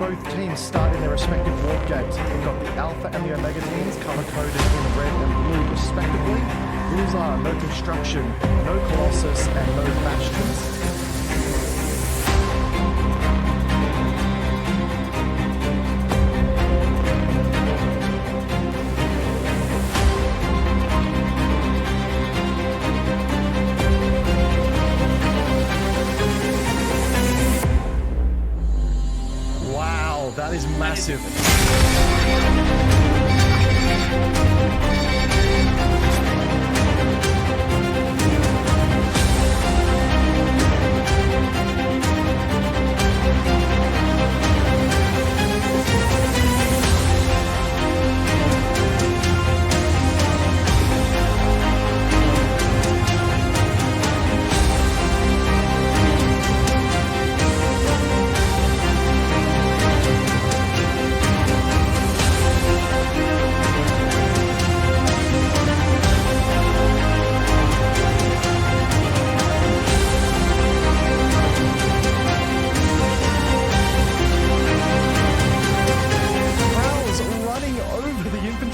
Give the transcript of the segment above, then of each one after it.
both teams start in their respective warp gates. We've got the Alpha and the Omega teams color-coded in red and blue respectively. Rules are no construction, no Colossus, and no Bastions. Wow, that is massive.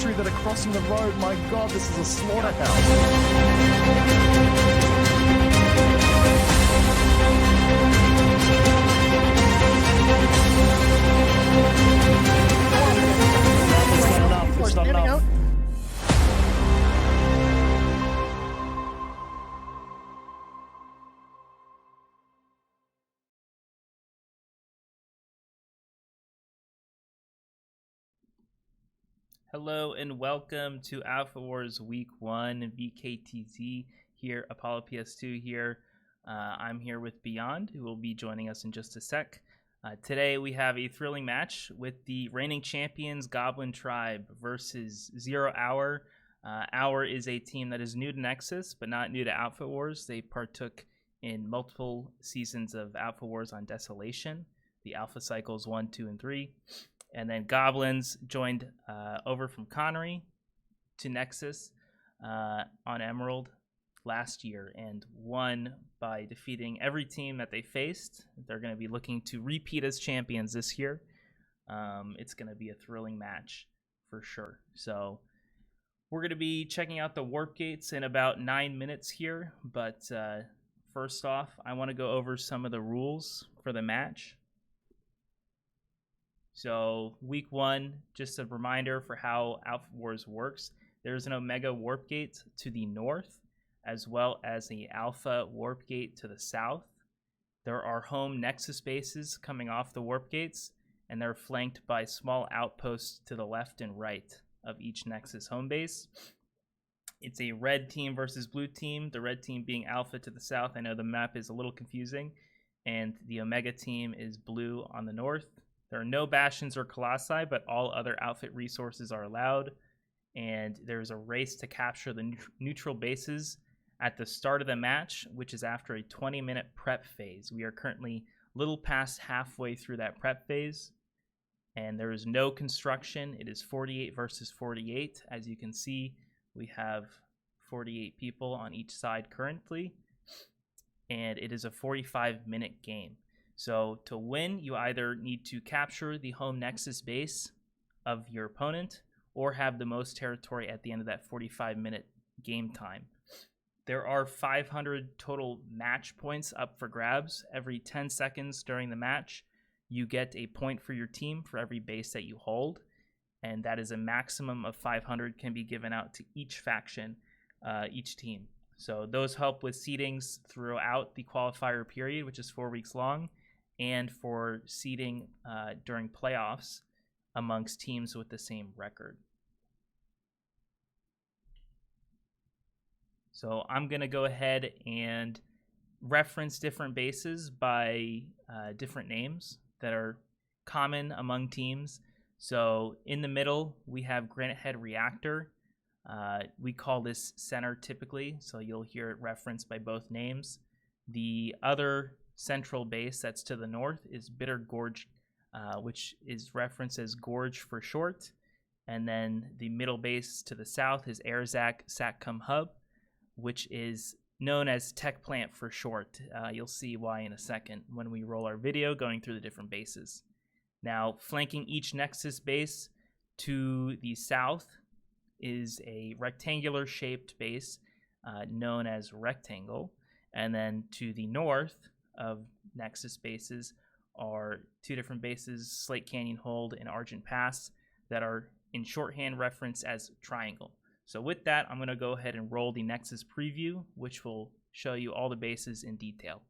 That are crossing the road. My God, this is a slaughterhouse. It's not enough. Hello and welcome to Alpha Wars Week 1 VKTZ here, ApolloPS2 here. I'm here with Beyond, who will be joining us in just a sec. Today we have a thrilling match with the reigning champions Goblin Tribe versus 0 Hour. Hour is a team that is new to Nexus, but not new to Alpha Wars. They partook in multiple seasons of Alpha Wars on Desolation, the Alpha Cycles 1, 2, and 3. And then Goblins joined over from Connery to Nexus on Emerald last year and won by defeating every team that they faced. They're going to be looking to repeat as champions this year. It's going to be a thrilling match for sure. So we're going to be checking out the warp gates in about 9 minutes here. But first off, I want to go over some of the rules for the match. So week 1, just a reminder for how Alpha Wars works. There's an Omega warp gate to the north, as well as the Alpha warp gate to the south. There are home Nexus bases coming off the warp gates, and they're flanked by small outposts to the left and right of each Nexus home base. It's a red team versus blue team, the red team being Alpha to the south. I know the map is a little confusing, and the Omega team is blue on the north. There are no Bastions or Colossi, but all other outfit resources are allowed. And there's a race to capture the neutral bases at the start of the match, which is after a 20-minute prep phase. We are currently a little past halfway through that prep phase. And there is no construction. It is 48 versus 48. As you can see, we have 48 people on each side currently. And it is a 45-minute game. So to win, you either need to capture the home Nexus base of your opponent or have the most territory at the end of that 45-minute game time. There are 500 total match points up for grabs. Every 10 seconds during the match, you get a point for your team for every base that you hold. And that is a maximum of 500 can be given out to each faction, each team. So those help with seedings throughout the qualifier period, which is 4 weeks long, and for seeding during playoffs amongst teams with the same record. So I'm going to go ahead and reference different bases by different names that are common among teams. So in the middle, we have Granite Head Reactor. We call this center typically, so you'll hear it referenced by both names. The other central base that's to the north is Bitter Gorge, which is referenced as Gorge for short. And then the middle base to the south is Airzac Satcom Hub, which is known as Tech Plant for short. You'll see why in a second when we roll our video going through the different bases. Now, flanking each Nexus base to the south is a rectangular shaped base known as rectangle. And then to the north of Nexus bases are two different bases, Slate Canyon Hold and Argent Pass, that are in shorthand reference as triangle. So with that, I'm going to go ahead and roll the Nexus preview, which will show you all the bases in detail.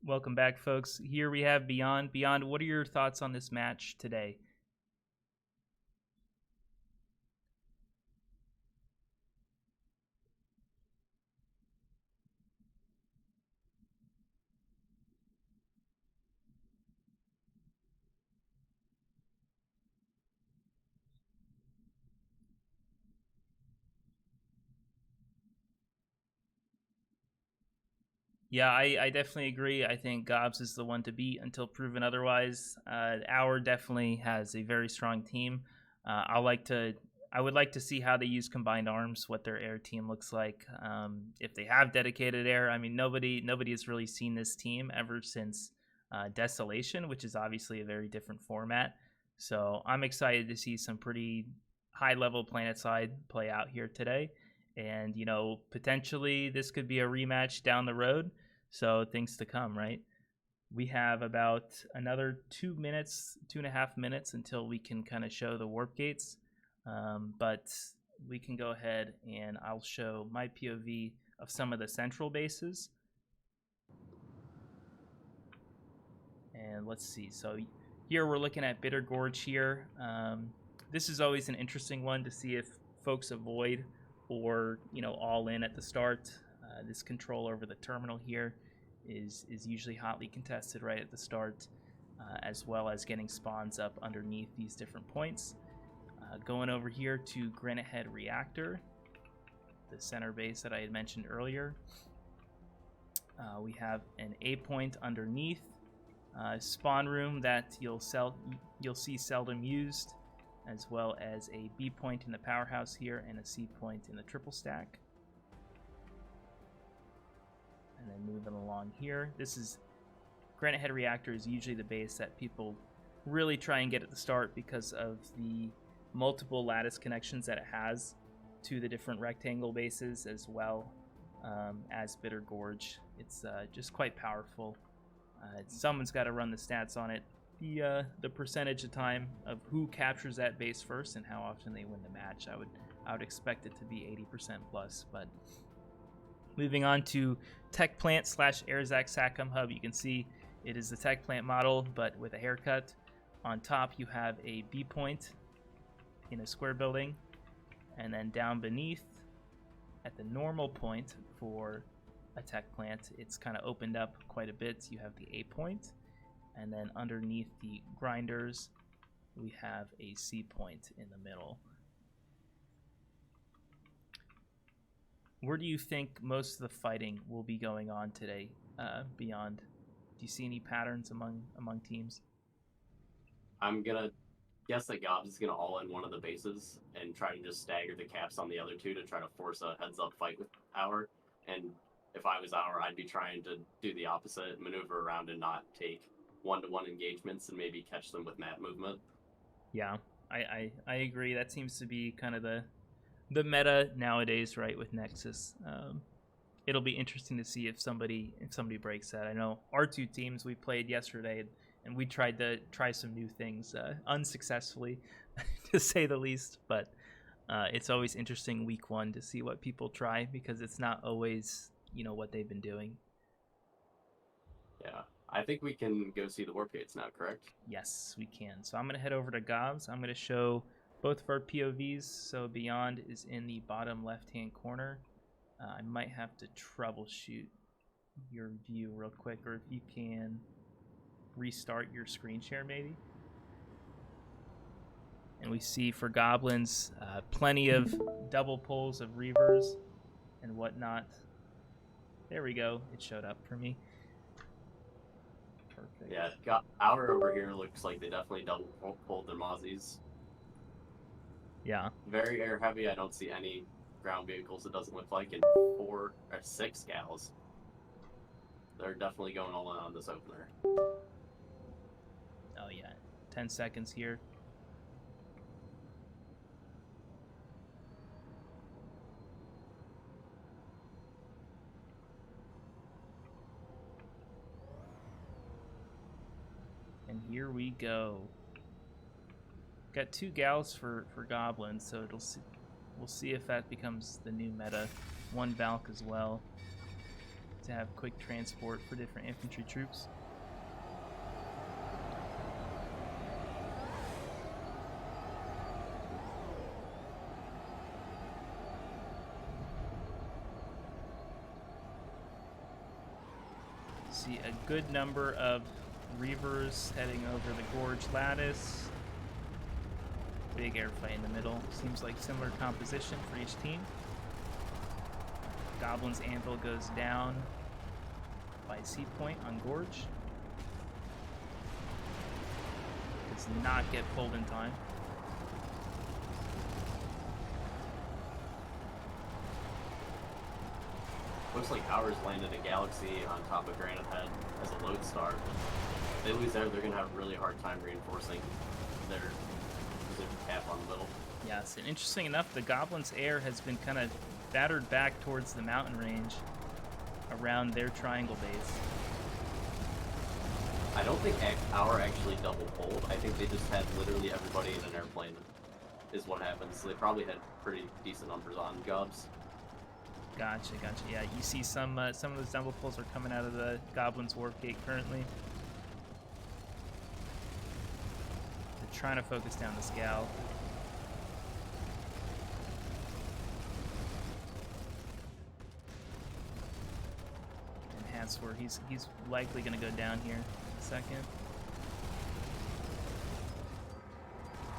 Welcome back, folks. Here we have Beyond. Beyond, what are your thoughts on this match today? Yeah, I definitely agree. I think GOBS is the one to beat until proven otherwise. Our definitely has a very strong team. I would like to see how they use combined arms, what their air team looks like. If they have dedicated air, I mean, nobody has really seen this team ever since Desolation, which is obviously a very different format. So I'm excited to see some pretty high-level PlanetSide play out here today. And, you know, potentially this could be a rematch down the road. So things to come, right? We have about another 2.5 minutes until we can kind of show the warp gates. But we can go ahead and I'll show my POV of some of the central bases. And let's see. So here we're looking at Bitter Gorge here. This is always an interesting one to see if folks avoid or, you know, all in at the start. This control over the terminal here is usually hotly contested right at the start, as well as getting spawns up underneath these different points. Going over here to Granite Head Reactor, the center base that I had mentioned earlier. We have an A point underneath, spawn room that you'll see seldom used, as well as a B point in the powerhouse here and a C point in the triple stack. And then moving along here, this is Granite Head Reactor is usually the base that people really try and get at the start because of the multiple lattice connections that it has to the different rectangle bases, as well as Bitter Gorge. It's just quite powerful. Someone's got to run the stats on it. The percentage of time of who captures that base first and how often they win the match, I would expect it to be 80% plus. But moving on to Tech Plant / Airzac SATCOM Hub, you can see it is the Tech Plant model, but with a haircut. On top, you have a B point in a square building, and then down beneath, at the normal point for a Tech Plant, it's kind of opened up quite a bit. You have the A point, and then underneath the grinders, we have a C point in the middle. Where do you think most of the fighting will be going on today? Beyond, do you see any patterns among teams? I'm gonna guess that GOBS is gonna all in one of the bases and try to just stagger the caps on the other two to try to force a heads-up fight with Our. And if I was Our, I'd be trying to do the opposite, maneuver around and not take one-to-one engagements and maybe catch them with map movement. Yeah, I agree. That seems to be kind of the meta nowadays, right? With Nexus, it'll be interesting to see if somebody breaks that. I know our two teams we played yesterday, and we tried some new things, unsuccessfully, to say the least. But it's always interesting week one to see what people try, because it's not always what they've been doing. Yeah, I think we can go see the warp gates now, correct? Yes, we can. So I'm gonna head over to GOBS. I'm gonna show both of our POVs. So Beyond is in the bottom left-hand corner. I might have to troubleshoot your view real quick, or if you can restart your screen share maybe. And we see for Goblins plenty of double pulls of Reavers and whatnot. There we go. It showed up for me. Perfect. Yeah, got Our over here looks like they definitely double pulled their Mozzies. Yeah. Very air heavy. I don't see any ground vehicles, it doesn't look like, and 4 or 6 gals. They're definitely going all in on this opener. Oh yeah, 10 seconds here. And here we go. Got 2 gals for Goblins, so we'll see if that becomes the new meta. 1 Valk as well, to have quick transport for different infantry troops. See a good number of Reavers heading over the Gorge Lattice. Big air fight in the middle. Seems like similar composition for each team. Goblin's Anvil goes down by C point on Gorge. Does not get pulled in time. Looks like Ours landed a Galaxy on top of Granite Head as a lodestar. If they lose there, they're going to have a really hard time reinforcing their position cap on the middle. Yes, and interesting enough, the Goblin's air has been kind of battered back towards the mountain range around their triangle base. I don't think Our actually double pulled. I think they just had literally everybody in an airplane is what happened. So they probably had pretty decent numbers on GOBS. Gotcha. Yeah, you see some of those double pulls are coming out of the Goblin's warp gate currently. They're trying to focus down the Scowl. And Hanswer, he's likely going to go down here in a second.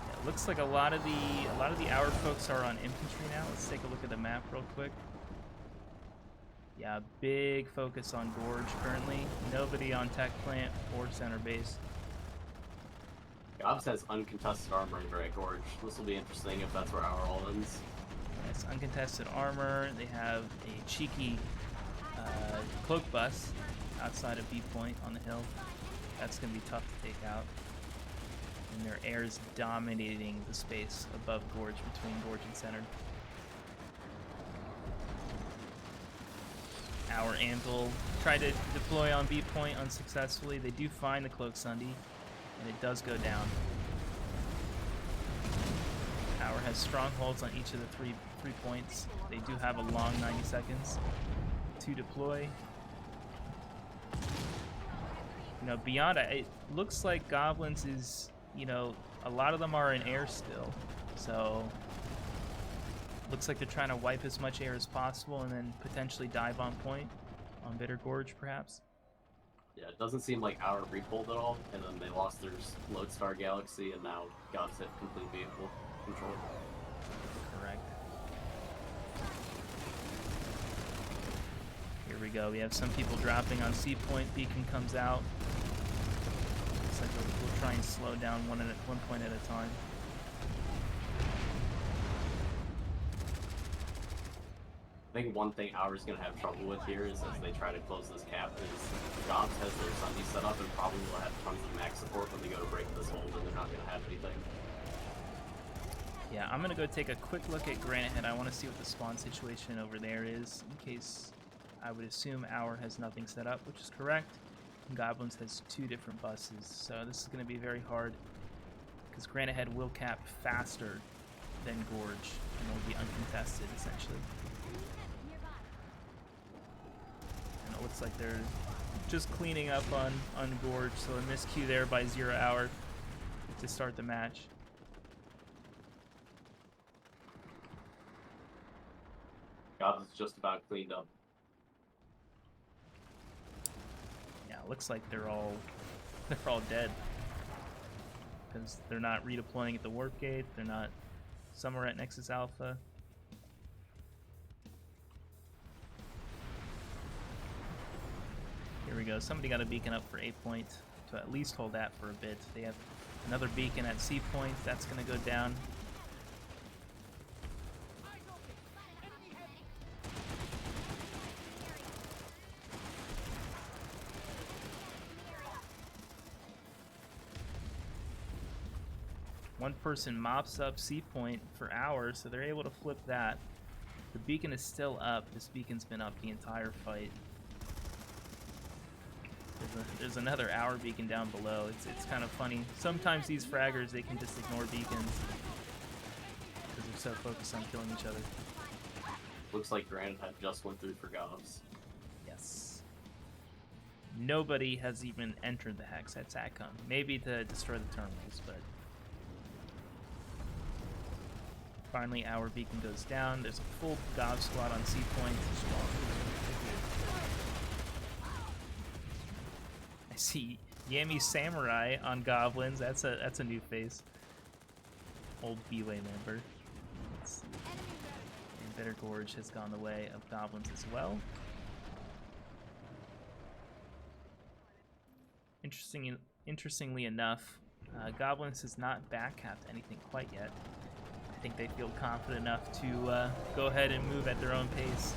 Yeah, it looks like a lot of the Our folks are on infantry now. Let's take a look at the map real quick. Yeah, big focus on Gorge currently. Nobody on tech plant or center base. GOBS has uncontested armor in Great Gorge. This will be interesting if that's where Our all ends. Yes, uncontested armor. They have a cheeky cloak bus outside of B point on the hill. That's going to be tough to take out. And their air is dominating the space above Gorge, between Gorge and center. Our Anvil tried to deploy on B point unsuccessfully. They do find the Cloak Sunday, and it does go down. Our has strongholds on each of the three points. They do have a long 90 seconds to deploy. Beyond it looks like Goblins is, a lot of them are in air still, so looks like they're trying to wipe as much air as possible and then potentially dive on point on Bitter Gorge, perhaps. Yeah, it doesn't seem like Our repulled at all, and then they lost their Lodestar Galaxy, and now GOBS have complete vehicle control. Correct. Here we go. We have some people dropping on C point. Beacon comes out. Looks like we'll try and slow down one point at a time. I think one thing Our's going to have trouble with here is as they try to close this cap is Gobs has their Sunday set up and probably will have tons of max support when they go to break this hold and they're not going to have anything. Yeah, I'm going to go take a quick look at Granite Head. I want to see what the spawn situation over there is in case I would assume Our has nothing set up, which is correct. Goblins has 2 different buses, so this is going to be very hard because Granite Head will cap faster than Gorge and will be uncontested essentially. And it looks like they're just cleaning up on Gorge, so a miscue there by 0 Hour to start the match. Gobs is just about cleaned up. Yeah, it looks like they're all dead because they're not redeploying at the warp gate. They're not. Some are at Nexus Alpha. Here we go. Somebody got a beacon up for A point to at least hold that for a bit. They have another beacon at C point. That's going to go down. One person mops up C point for hours, so they're able to flip that. The beacon is still up. This beacon's been up the entire fight. There's another hour beacon down below. It's kind of funny. Sometimes these fraggers, they can just ignore beacons because they're so focused on killing each other. Looks like Granite Head just went through for Gobs. Yes. Nobody has even entered the Hex at SATCOM. Maybe to destroy the terminals, but finally our beacon goes down. There's a full Gob squad on C point. I see Yami Samurai on Goblins. That's a new face. Old B-Way member. Let's see. And Bitter Gorge has gone the way of Goblins as well. Interestingly enough, Goblins has not backcapped anything quite yet. I think they feel confident enough to go ahead and move at their own pace.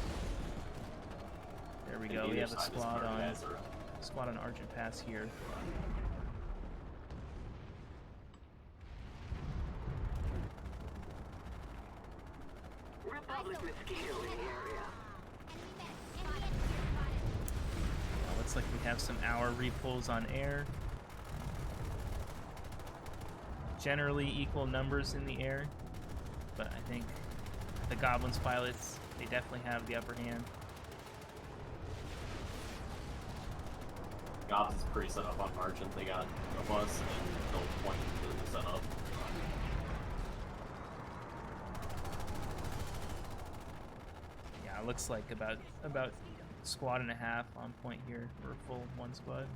There we go. We have a squad on Argent Pass here. Looks like we have some hour repulls on air. Generally equal numbers in the air, but I think the Goblins pilots, they definitely have the upper hand. Gobs is pretty set up on Argent. They got a bus and no point in the setup. Yeah, it looks like about squad and a half on point here for a full 1 squad.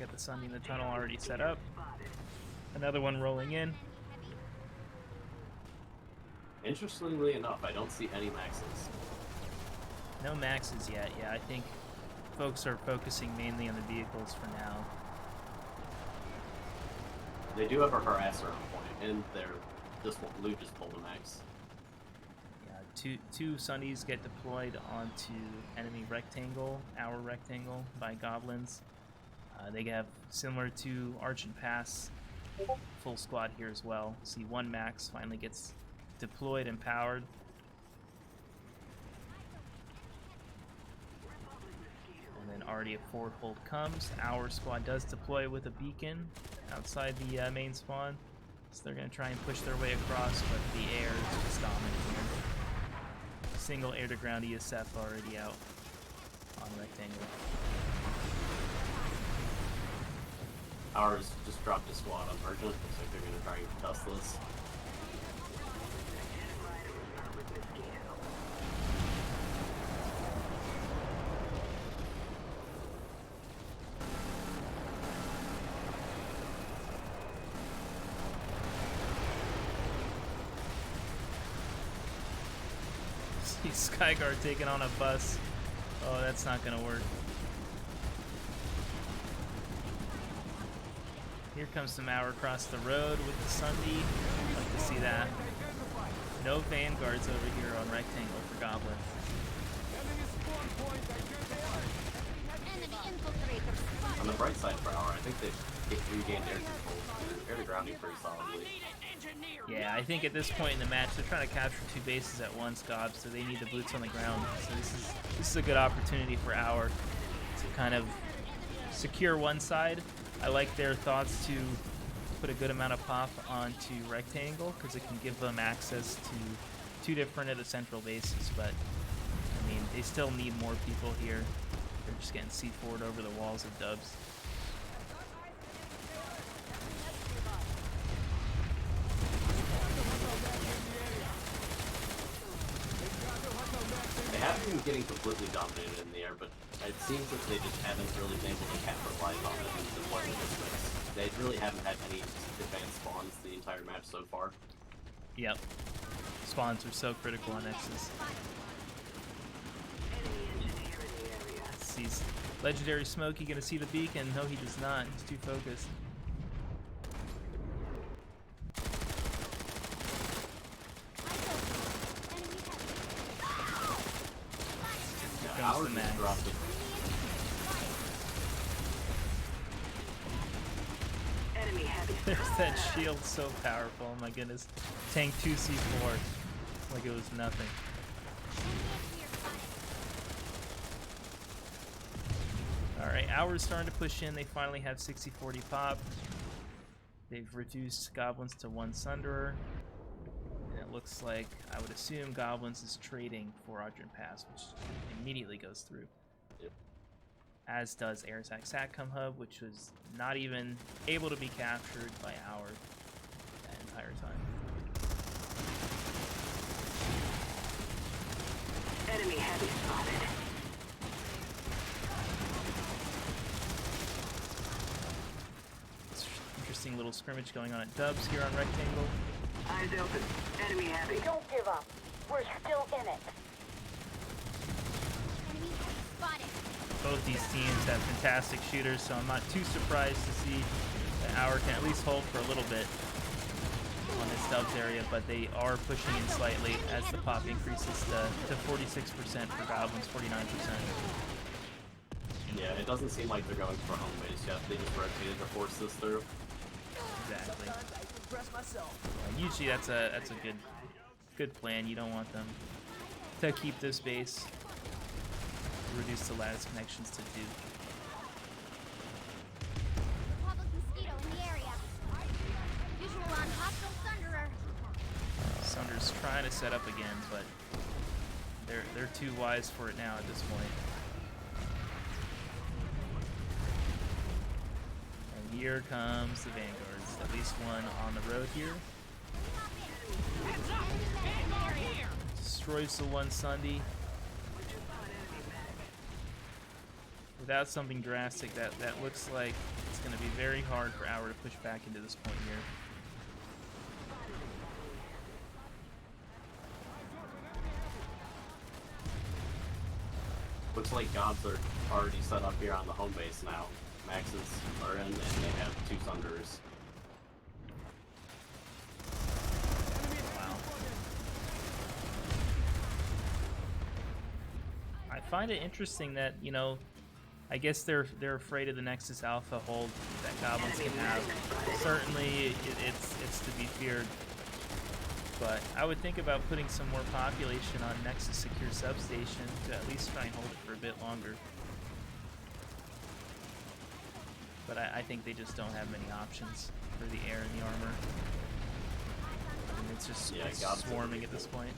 Got the Sunday in the tunnel already set up. Another one rolling in. Interestingly enough, I don't see any maxes. No maxes yet. Yeah, I think folks are focusing mainly on the vehicles for now. They do have a harasser on point, and they're Lou just pulled a max. Yeah, two Sundays get deployed onto enemy rectangle, our rectangle by Goblins. They have, similar to Argent Pass, full squad here as well. See, 1 max finally gets deployed and powered. And then already a forward hold comes. Our squad does deploy with a beacon outside the main spawn. So they're going to try and push their way across, but the air is just dominant here. Single air-to-ground ESF already out on rectangle. Ours just dropped a squad on Argent. Looks like they're going to try and contest this. See Skyguard taking on a bus Oh, that's not gonna work. Here comes some hour across the road with the Sunday. Like to see that. No vanguards over here on rectangle for Goblin. On the bright side for Hour, I think they've regained air control. They're air grounding pretty solidly. Yeah, I think at this point in the match, they're trying to capture 2 bases at once, Gob, so they need the boots on the ground. So this is a good opportunity for Hour to kind of secure one side. I like their thoughts to put a good amount of pop onto rectangle because it can give them access to 2 different of the central bases. But I mean, they still need more people here. They're just getting C4'd over the walls of dubs. They haven't been getting completely dominated in the air, but it seems that they just haven't really been able to capitalize on it in the deployment distance. They really haven't had any advanced spawns the entire match so far. Yep. Spawns are so critical on Nexus. Sees Legendary Smokey gonna see the beacon. No, he does not. He's too focused. Here comes the Max. There's that shield, so powerful. Oh my goodness. Tank 2 C4 like it was nothing. Alright, Hour's starting to push in. They finally have 60-40 pop. They've reduced Goblins to 1 Sunderer. And it looks like, I would assume, Goblins is trading for Argent Pass, which immediately goes through. Yep. As does Airsac Satcom Hub, which was not even able to be captured by Hour that entire time. Enemy heavy spotted. Interesting little scrimmage going on at Dubs here on Rectangle. Eyes open. Enemy heavy. Don't give up. We're still in it. Both these teams have fantastic shooters, so I'm not too surprised to see that Hour can at least hold for a little bit on this Dubs area, but they are pushing in slightly as the pop increases to 46% for Goblins, 49%. Yeah, it doesn't seem like they're going for home base yet. They just rotated to force this through. Exactly. Usually that's a good plan. You don't want them to keep this base. Reduce the lattice connections to 2. Republic mosquito in the area. Visual on hostile Thunderer. Sunder's trying to set up again, but they're too wise for it now at this point. And here comes the Vanguards. At least one on the road here. Destroys the 1 Sunday. Without something drastic, that looks like it's going to be very hard for Hour to push back into this point here. Looks like Gobs are already set up here on the home base now. Maxes are in, and they have 2 Thunderers. Wow. I find it interesting that, you know, I guess they're afraid of the Nexus Alpha hold that Goblins can have. Certainly, it's to be feared. But I would think about putting some more population on Nexus Secure Substation to at least try and hold it for a bit longer. But I think they just don't have many options for the air and the armor. I mean, it's just it's swarming at this point.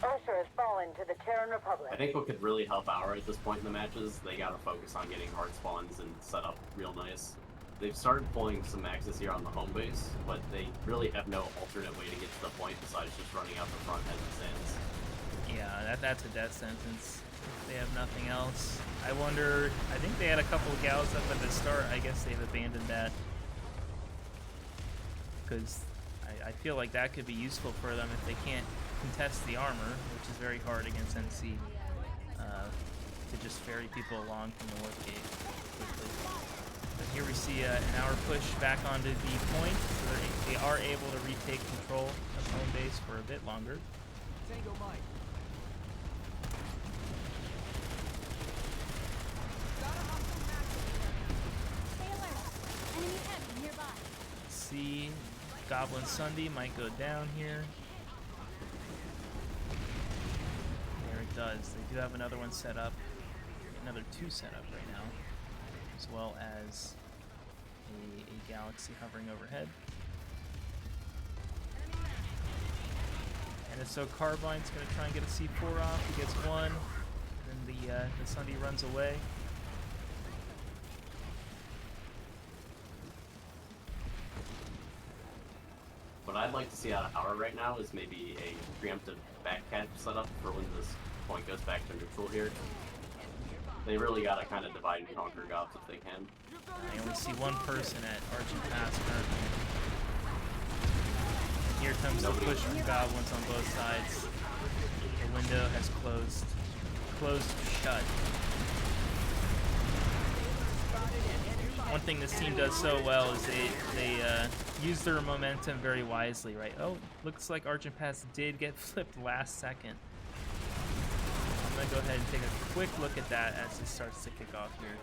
Usher has fallen to the Terran Republic. I think what could really help Hour at this point in the matches, they gotta focus on getting hard spawns and set up real nice. They've started pulling some maxes here on the home base, but they really have no alternate way to get to the point besides just running out the front as it stands. Yeah, that's a death sentence. They have nothing else. I wonder, I think they had a couple of gals up at the start. I guess they've abandoned that. Because I feel like that could be useful for them if they can't contest the armor, which is very hard against NC, to just ferry people along from the warp gate quickly. But here we see an hour push back onto the point, so they are able to retake control of home base for a bit longer. Tango Mike. Stay alert. Enemy heavy nearby. Let's see, Goblin Sunday might go down here. There it does. They do have another one set up, another 2 set up right now, as well as a Galaxy hovering overhead. And so Carbine's going to try and get a C4 off. He gets one, and then the Sunday runs away. What I'd like to see out of Hour right now is maybe a preemptive backcatch setup for when this point goes back to neutral here. They really gotta kind of divide and conquer Gobs if they can. I only see one person at Argent Pass currently. Here comes the push from Goblins on both sides. The window has closed shut. One thing this team does so well is they use their momentum very wisely, right? Oh, looks like Argent Pass did get flipped last second. I'm gonna go ahead and take a quick look at that as it starts to kick off here.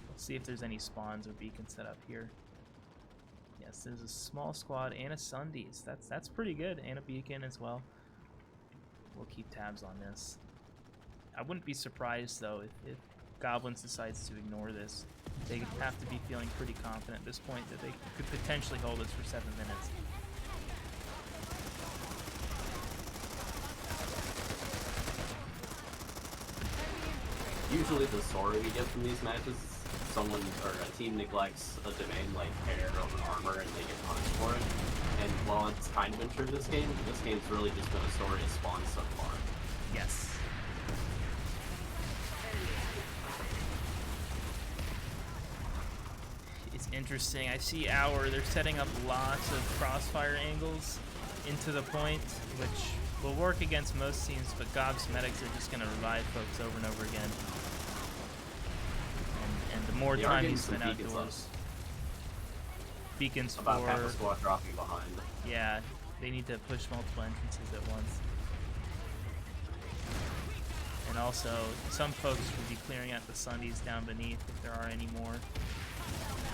Let's see if there's any spawns or beacons set up here. Yes, there's a small squad and a Sundays. That's pretty good, and a beacon as well. We'll keep tabs on this. I wouldn't be surprised though if Goblins decides to ignore this. They have to be feeling pretty confident at this point that they could potentially hold this for 7 minutes. Usually the story we get from these matches is someone or a team neglects a domain like hair over armor and they get punished for it. And while it's kind of been true this game's really just been a story of spawn so far. Yes. It's interesting. I see they're setting up lots of crossfire angles into the point, which will work against most teams, but Gob's medics are just going to revive folks over and over again. And the more time you spend outdoors, beacons About for half a squad dropping behind. yeah, they need to push multiple entrances at once. And also, some folks will be clearing out the Sundays down beneath if there are any more.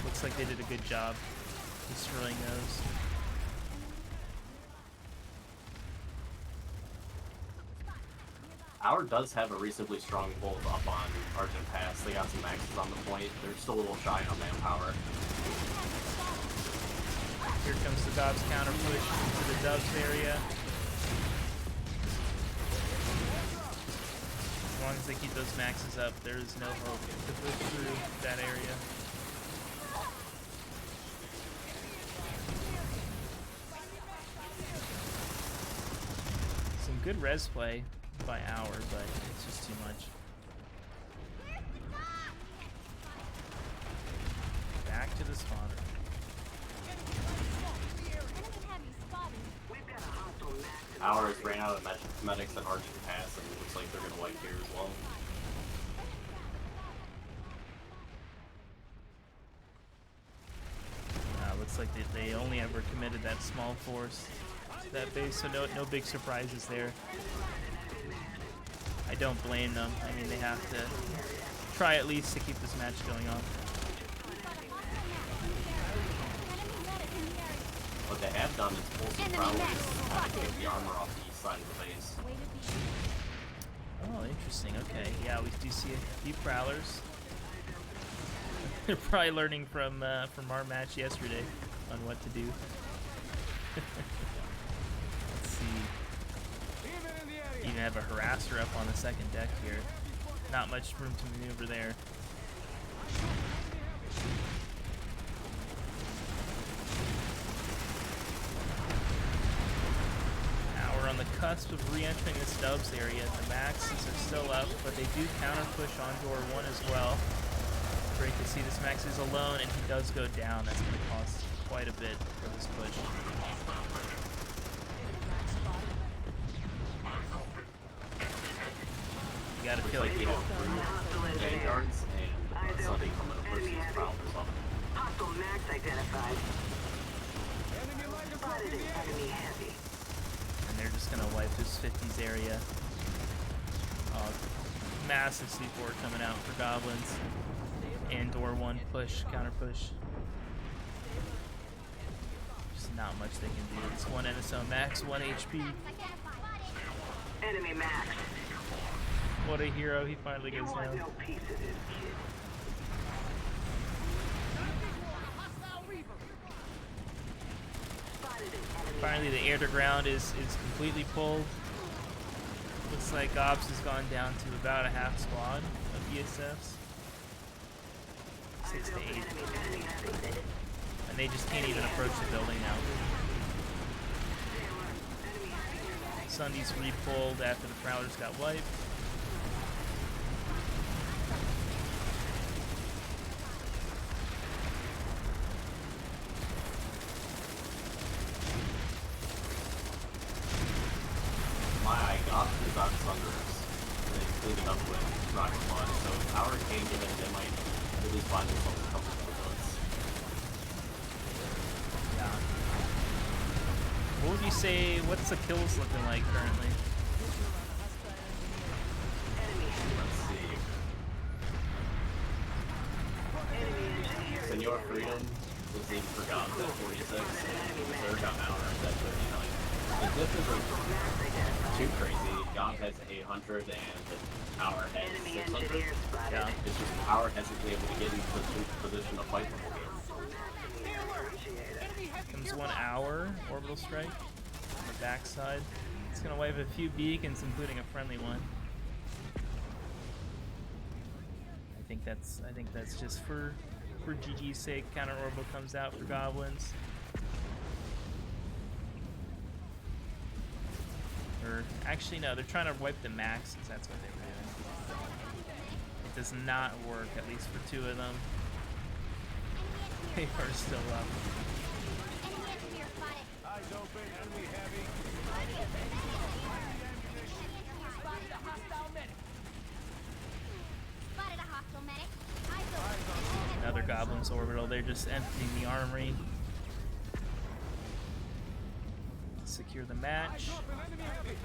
Looks like they did a good job destroying those. Hour does have a reasonably strong hold up on Argent Pass. They got some maxes on the point. They're still a little shy on manpower. Here comes the Gob's counter push into the Doves area. As long as they keep those maxes up, there is no hope to push through that area. Some good res play by Hour, but it's just too much. Back to the spawner. Enemy heavy spotted. We've got a hostile max. Hour has ran out of medics at Argent Pass and it looks like they're going to wipe here as well. Looks like they only ever committed that small force to that base, so no big surprises there. I don't blame them. I mean, they have to try at least to keep this match going on. What they have done is pull some prowlers and kind of take the armor off the east side of the base. Oh, interesting. Okay, yeah, we do see a few prowlers. They're probably learning from our match yesterday on what to do. Let's see. Even have a harasser up on the second deck here. Not much room to maneuver there. Now we're on the cusp of re-entering the Stubbs area. The maxes are still up, but they do counter push on door 1 as well. great to see this Max is alone, and he does go down. That's going to cost quite a bit for this push. You gotta feel like you have vanguards and something coming to push these prowlers up. Hostile Max identified. Spotted an enemy heavy. and they're just gonna wipe this 50s area. Massive C4 coming out for goblins. And door one push, counter push. Just not much they can do. It's one NSO max, 1 HP. Enemy Max. What a hero, he finally You gets want down. no piece of this, kid. Spotted an enemy. Finally the air to ground is completely pulled. Looks like Ops has gone down to about a half squad of ESFs. 6 to 8. Enemy heavy. And they just can't even approach the building now. Sunday's re-pulled after the Prowlers got wiped. My GOB is on Thunderers. They cleaned it up with rocket blood, so if our can't get in, they might at least find themselves a couple of bullets. Yeah. What would you say, what's the kills looking like currently? Let's see. Senor Freedom was in for GOBs at 46. Third got Mounters at 39. The diff isn't too crazy. GOB has 800 and our has 600. Yeah. It's just our hasn't been able to get into position to fight the whole game. Comes 1 hour, orbital strike on the backside. It's gonna wipe a few beacons, including a friendly one. I think that's just for GG's sake. Counter orbital comes out for goblins. Or actually no, they're trying to wipe the maxes. That's what they were doing. It does not work, at least for 2 of them. They are still up. Enemy engineer spotted. Eyes open, enemy heavy. Spotted a hostile medic. Spotted a hostile medic. Eyes open. Another Goblin's orbital. They're just emptying the armory. Secure the match. Enemy heavy.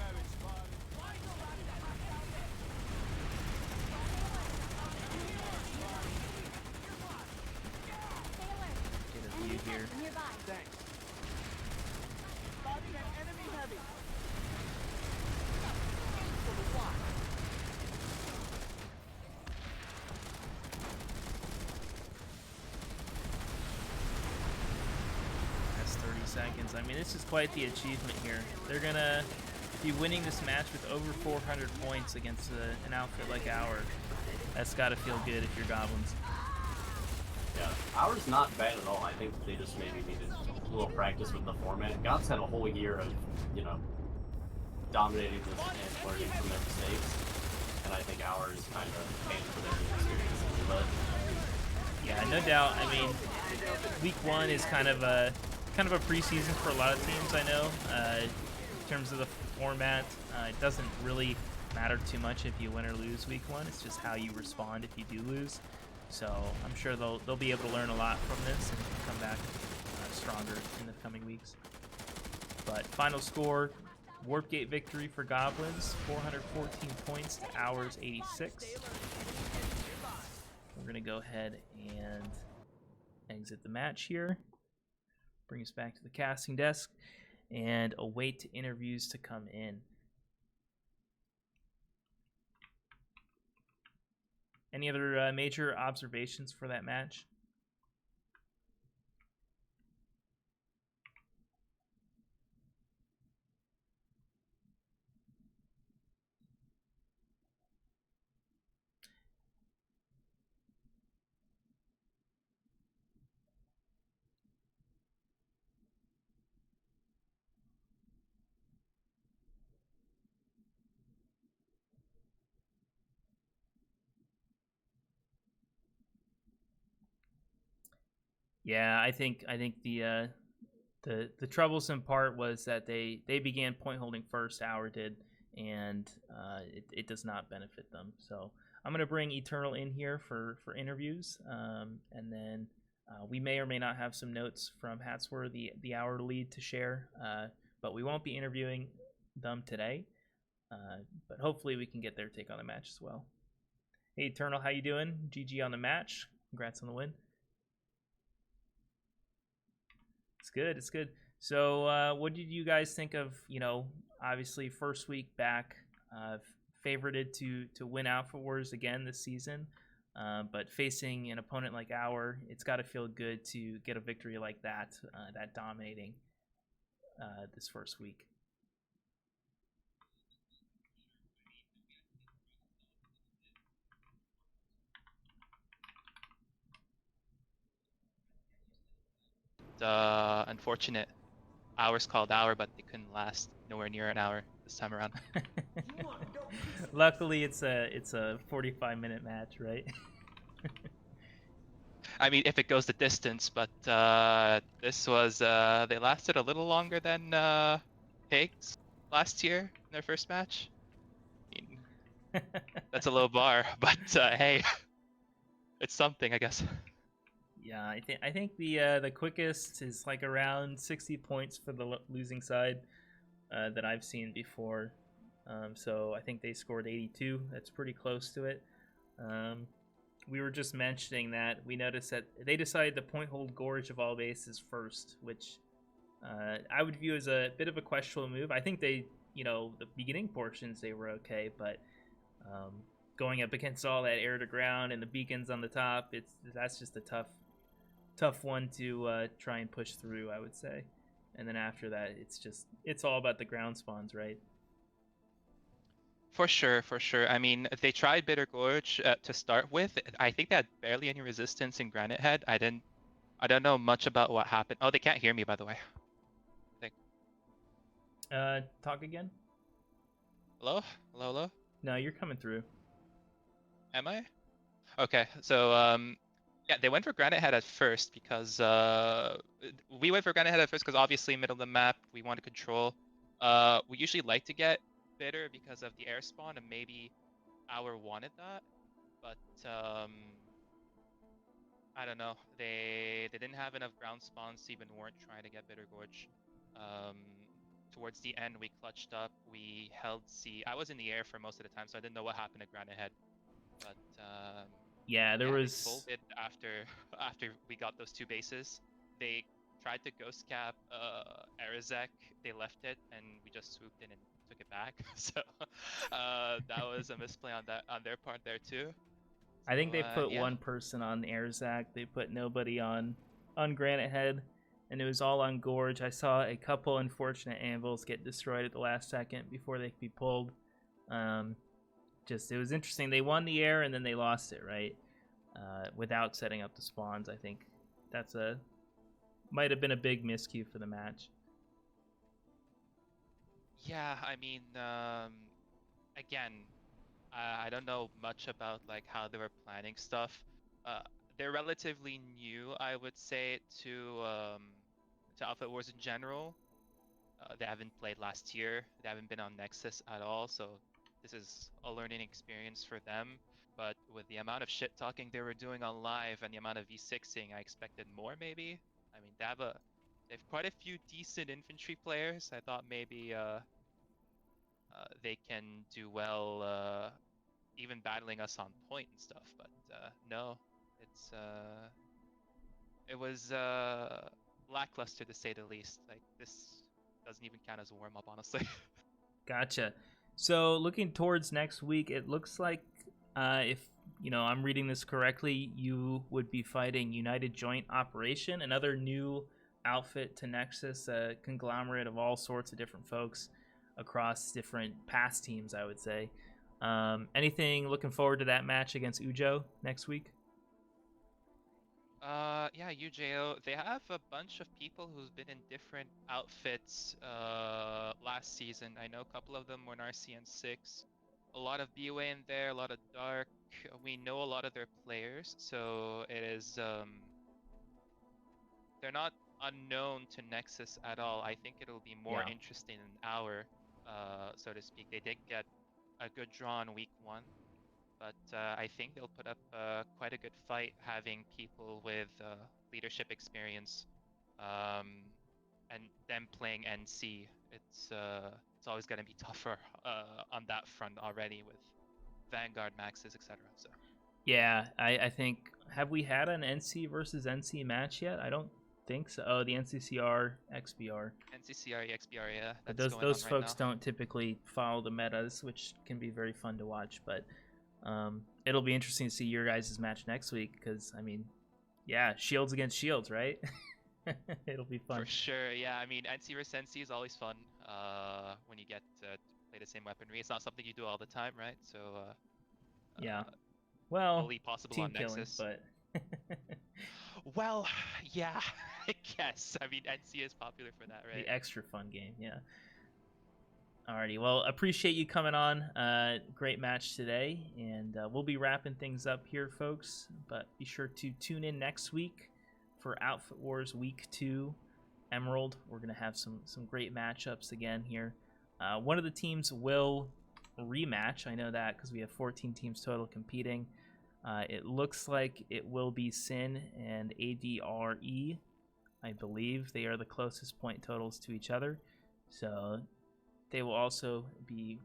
Get a view here. Nearby. Thanks. Spotting an enemy heavy. That's 30 seconds. I mean, this is quite the achievement here. They're gonna be winning this match with over 400 points against an outfit like ours. That's gotta feel good if you're Goblins. Yeah, ours not bad at all. I think they just maybe needed a little practice with the format. GOB's had a whole year of, dominating this and learning from their mistakes. And I think ours kind of paid for their experiences. But Yeah, no doubt. I mean, week 1 is kind of a preseason for a lot of teams. I know, in terms of the format, it doesn't really matter too much if you win or lose week 1. It's just how you respond if you do lose. So I'm sure they'll be able to learn a lot from this and come back stronger in the coming weeks. But final score, Warp Gate victory for Goblins, 414 points to ours 86. We're gonna go ahead and exit the match here. Bring us back to the casting desk and await interviews to come in. Any other major observations for that match? Yeah, I think the troublesome part was that they began point holding first. Our did, and it does not benefit them. So I'm gonna bring Eternal in here for interviews, and then we may or may not have some notes from Hatswer, the hour lead, to share, but we won't be interviewing them today. But hopefully we can get their take on the match as well. Hey Eternal, how you doing? GG on the match. Congrats on the win. It's good. It's good. So, what did you guys think of? Obviously, first week back, favorited to win Alpha Wars again this season, but facing an opponent like Our, it's got to feel good to get a victory like that, that dominating this first week. Unfortunate. Hours called hour, but they couldn't last nowhere near an hour this time around. Luckily, it's a 45-minute match, right? I mean, if it goes the distance, but this was they lasted a little longer than Pigs last year in their first match. I mean, that's a low bar, but hey, it's something, I guess. Yeah, I think the quickest is like around 60 points for the losing side that I've seen before. So I think they scored 82. That's pretty close to it. We were just mentioning that we noticed that they decided to point hold Gorge of all bases first, which I would view as a bit of a questionable move. I think the beginning portions they were okay, but going up against all that air to ground and the beacons on the top, that's just a tough one to try and push through, I would say. And then after that, it's all about the ground spawns, right? For sure, for sure. I mean, they tried Bitter Gorge to start with. I think they had barely any resistance in Granite Head. I don't know much about what happened. Oh, they can't hear me, by the way. Talk again? Hello? Hello, hello? No, you're coming through. Am I? Okay, so yeah, they went for Granite Head at first because we went for Granite Head at first because obviously middle of the map we want to control. We usually like to get Bitter because of the air spawn, and maybe Our wanted that, but I don't know. They didn't have enough ground spawns to even warrant trying to get Bitter Gorge. Towards the end, we clutched up. We held C. I was in the air for most of the time, so I didn't know what happened at Granite Head. But Yeah, there they was. folded after we got those two bases. They tried to ghost cap Arizek. They left it, and we just swooped in and took it back. So that was a misplay on their part there too. I think they put yeah. one person on Airzac. They put nobody on Granite Head, and it was all on Gorge. I saw a couple unfortunate anvils get destroyed at the last second before they could be pulled. It was interesting. They won the air and then they lost it, right? Without setting up the spawns. I think that's might have been a big miscue for the match. Yeah, I mean, again, I don't know much about like how they were planning stuff. They're relatively new, I would say, to Alpha Wars in general. They haven't played last year. They haven't been on Nexus at all, so this is a learning experience for them. But with the amount of shit talking they were doing on live and the amount of V6ing, I expected more maybe. I mean, they have quite a few decent infantry players. I thought maybe they can do well even battling us on point and stuff, but no, it was lackluster to say the least. Like, this doesn't even count as a warm-up, honestly. Gotcha. So looking towards next week, it looks like if I'm reading this correctly, you would be fighting United Joint Operation, another new outfit to Nexus, a conglomerate of all sorts of different folks across different past teams, I would say. Anything looking forward to that match against Ujo next week? Yeah, UJO, they have a bunch of people who've been in different outfits last season. I know a couple of them were in RCN6. A lot of BOA in there, a lot of Dark. We know a lot of their players, so it is they're not unknown to Nexus at all. I think it'll be more Yeah. interesting in our, so to speak. They did get a good draw in week 1, but I think they'll put up quite a good fight, having people with leadership experience, and them playing NC. It's always gonna be tougher on that front already with Vanguard maxes, etc. So Yeah, I think, have we had an NC versus NC match yet? I don't think so. Oh, the NCCR XBR. NCCR, XBR, yeah, But that's those going on right folks now. don't typically follow the metas, which can be very fun to watch. But it'll be interesting to see your guys' match next week because, I mean, yeah, shields against shields, right? It'll be fun. For sure, yeah. I mean, NC versus NC is always fun when you get to play the same weaponry. It's not something you do all the time, right? So Yeah. Well, only possible team on killing, Nexus. but Well, yeah, I guess. I mean, NC is popular for that, right? the extra fun game, yeah. Alrighty, well, appreciate you coming on. Great match today, and we'll be wrapping things up here, folks. But be sure to tune in next week for Outfit Wars Week 2 Emerald. We're gonna have some great matchups again here. One of the teams will rematch. I know that because we have 14 teams total competing. It looks like it will be Sin and ADRE. I believe they are the closest point totals to each other, so they will also be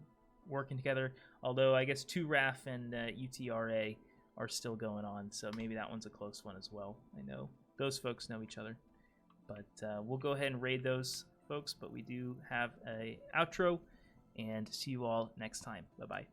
working together. Although I guess 2RAF and UTRA are still going on, so maybe that one's a close one as well. I know those folks know each other, but we'll go ahead and raid those folks. But we do have a outro, and see you all next time. Bye bye.